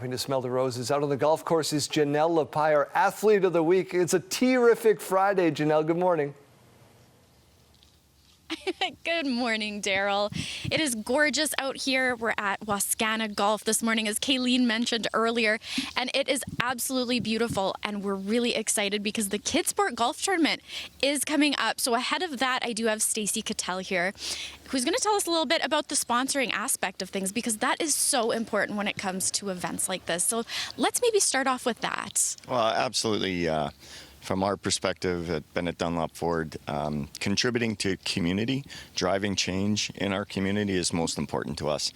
Going to smell the roses. Out on the golf course is Janelle Lapie, our Athlete of the Week. It's a terrific Friday, Janelle. Good morning. Good morning, Daryl. It is gorgeous out here. We're at Wascana Golf this morning, as Kayleen mentioned earlier, and it is absolutely beautiful, and we're really excited because the KidSport Golf Tournament is coming up. So ahead of that, I do have Stacey Cattell here, who's going to tell us a little bit about the sponsoring aspect of things, because that is so important when it comes to events like this. So let's maybe start off with that. Well, absolutely. From our perspective at Bennett Dunlop Ford, contributing to community, driving change in our community is most important to us.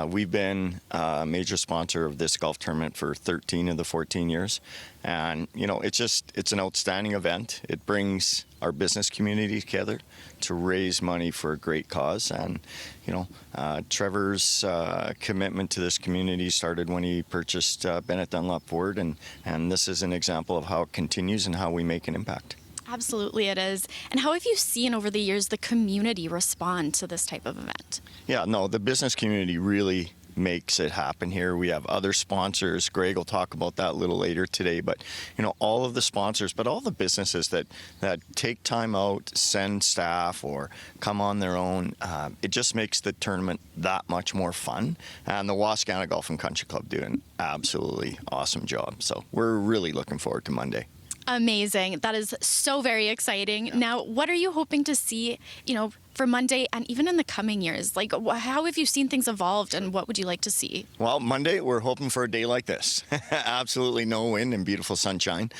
We've been a major sponsor of this golf tournament for 13 of the 14 years. And, you know, it's an outstanding event. It brings our business community together to raise money for a great cause. And, you know, Trevor's commitment to this community started when he purchased Bennett Dunlop Ford. And this is an example of how it continues and how we make an impact. Absolutely it is. And how have you seen over the years the community respond to this type of event? Yeah, no, the business community really makes it happen here. We have other sponsors. Greg will talk about that a little later today, but you know, all of the sponsors, but all the businesses that take time out, send staff, or come on their own, it just makes the tournament that much more fun. And the Wascana Golf and Country Club do an absolutely awesome job. So we're really looking forward to Monday. Amazing. That is so very exciting. Yeah. Now, what are you hoping to see, for Monday and even in the coming years? Like, how have you seen things evolved, and what would you like to see? Well, Monday, we're hoping for a day like this. Absolutely no wind and beautiful sunshine.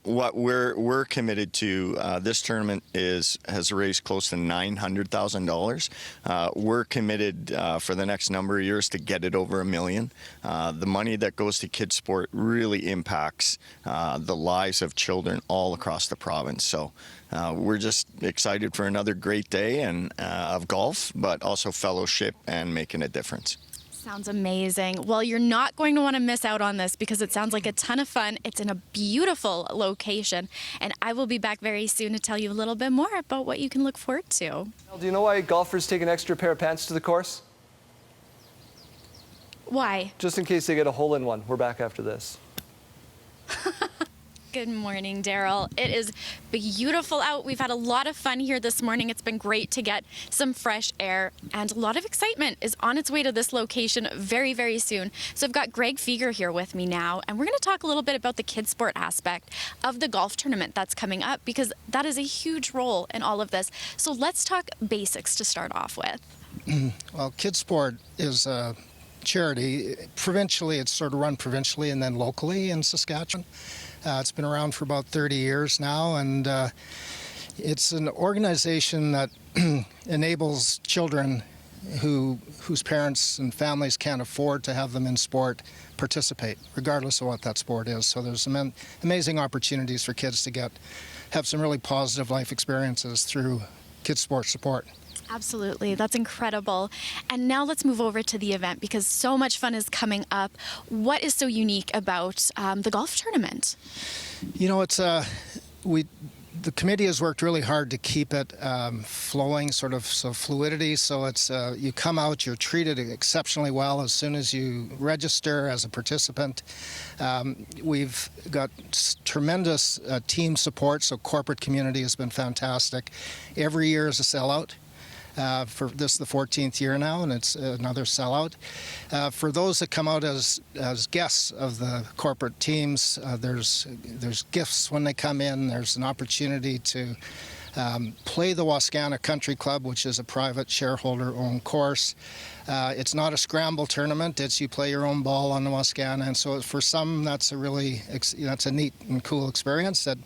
What we're committed to, this tournament has raised close to $900,000. We're committed for the next number of years to get it over $1 million. The money that goes to KidSport really impacts the lives of children all across the province. So we're just excited for another great day of golf, but also fellowship and making a difference. Sounds amazing. Well, you're not going to want to miss out on this because it sounds like a ton of fun. It's in a beautiful location, and I will be back very soon to tell you a little bit more about what you can look forward to. Do you know why golfers take an extra pair of pants to the course? Why? Just in case they get a hole-in-one. We're back after this. Good morning, Daryl. It is beautiful out. We've had a lot of fun here this morning. It's been great to get some fresh air, and a lot of excitement is on its way to this location very, very soon. So I've got Greg Feger here with me now, and we're going to talk a little bit about the KidSport aspect of the golf tournament that's coming up, because that is a huge role in all of this. So let's talk basics to start off with. Well, KidSport is a charity. Provincially, it's sort of run provincially and then locally in Saskatchewan. It's been around for about 30 years now, and it's an organization that enables children whose parents and families can't afford to have them in sport participate, regardless of what that sport is. So there's some amazing opportunities for kids to have some really positive life experiences through KidSport support. Absolutely. That's incredible. And now let's move over to the event, because so much fun is coming up. What is so unique about the golf tournament? You know, the committee has worked really hard to keep it flowing, sort of fluidity. So it's you come out, you're treated exceptionally well as soon as you register as a participant. We've got tremendous team support, so corporate community has been fantastic. Every year is a sellout. For this, the 14th year now, and it's another sellout. For those that come out as guests of the corporate teams, there's gifts when they come in. There's an opportunity to play the Wascana Country Club, which is a private shareholder-owned course. It's not a scramble tournament. It's you play your own ball on the Wascana, and so for some, that's a neat and cool experience that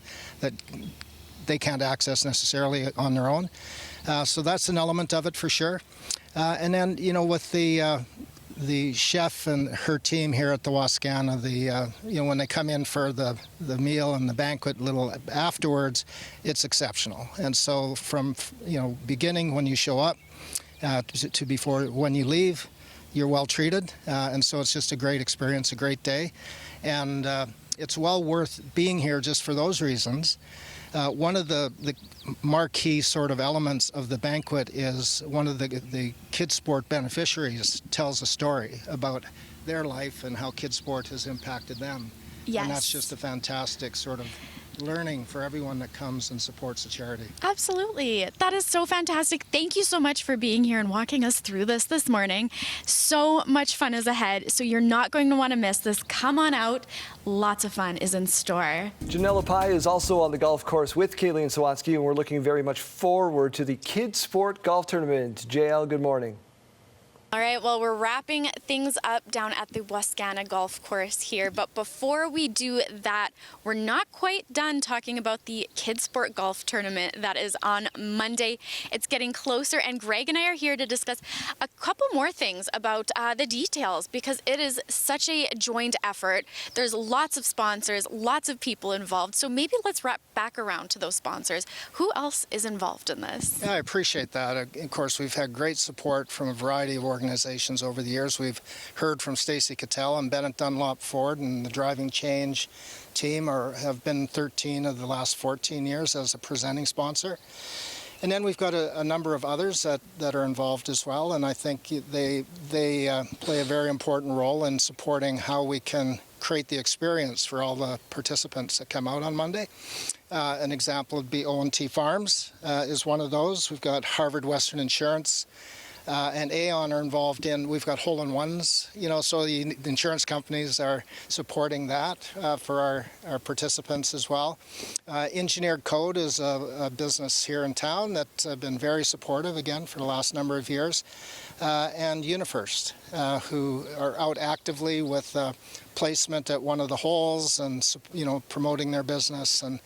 they can't access necessarily on their own. So that's an element of it for sure. And then, with the chef and her team here at the Wascana, when they come in for the meal and the banquet little afterwards, it's exceptional. And so from, beginning when you show up to before when you leave, you're well treated. And so it's just a great experience, a great day. And it's well worth being here just for those reasons. One of the marquee sort of elements of the banquet is one of the KidSport beneficiaries tells a story about their life and how KidSport has impacted them. Yes. And that's just a fantastic sort of learning for everyone that comes and supports the charity. Absolutely. That is so fantastic. Thank you so much for being here and walking us through this morning. So much fun is ahead, so you're not going to want to miss this. Come on out. Lots of fun is in store. Janelle Pai is also on the golf course with Kayleen Sawatsky, and we're looking very much forward to the KidSport Golf Tournament. JL, good morning. All right, well, we're wrapping things up down at the Wascana Golf Course here, but before we do that, we're not quite done talking about the KidSport Golf Tournament that is on Monday. It's getting closer, and Greg and I are here to discuss a couple more things about the details, because it is such a joint effort. There's lots of sponsors, lots of people involved, so maybe let's wrap back around to those sponsors. Who else is involved in this? Yeah, I appreciate that. Of course, we've had great support from a variety of organizations over the years. We've heard from Stacey Cattell and Bennett Dunlop Ford, and the Driving Change team have been 13 of the last 14 years as a presenting sponsor. And then we've got a number of others that are involved as well, and I think they play a very important role in supporting how we can create the experience for all the participants that come out on Monday. An example would be O&T Farms is one of those. We've got Harvard Western Insurance and Aon are involved in. We've got hole-in-ones, so the insurance companies are supporting that for our participants as well. Engineered Code is a business here in town that's been very supportive, again, for the last number of years. And UniFirst, who are out actively with placement at one of the holes and, promoting their business and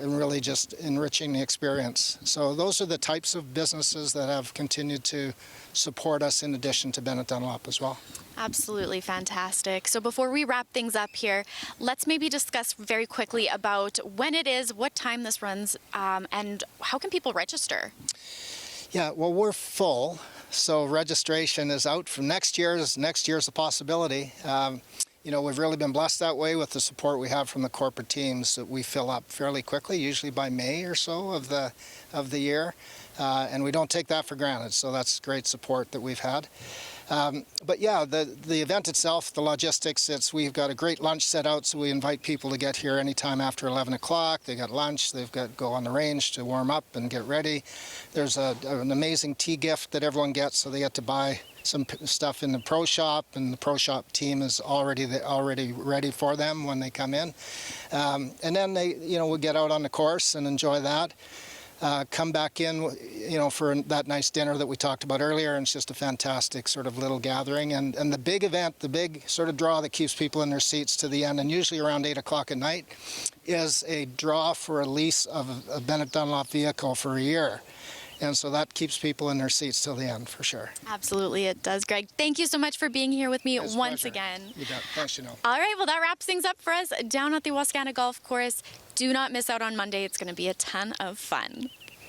really just enriching the experience. So those are the types of businesses that have continued to support us, in addition to Bennett Dunlop as well. Absolutely fantastic. So before we wrap things up here, let's maybe discuss very quickly about when it is, what time this runs, and how can people register? Yeah, well, we're full, so registration is out for next year's. Next year's a possibility. We've really been blessed that way with the support we have from the corporate teams, that we fill up fairly quickly, usually by May or so of the year, and we don't take that for granted. So that's great support that we've had. But yeah, the event itself, the logistics, we've got a great lunch set out, so we invite people to get here anytime after 11 o'clock. They got lunch, they've got to go on the range to warm up and get ready. There's an amazing tea gift that everyone gets, so they get to buy some stuff in the pro shop, and the pro shop team is already ready for them when they come in. And then we'll get out on the course and enjoy that. Come back in, for that nice dinner that we talked about earlier, and it's just a fantastic sort of little gathering. And the big event, the big sort of draw that keeps people in their seats to the end, and usually around 8 o'clock at night, is a draw for a lease of a Bennett Dunlop vehicle for a year. And so that keeps people in their seats till the end, for sure. Absolutely, it does, Greg. Thank you so much for being here with me once again. You bet. Thanks, Janelle. All right, well, that wraps things up for us down at the Wascana Golf Course. Do not miss out on Monday. It's going to be a ton of fun.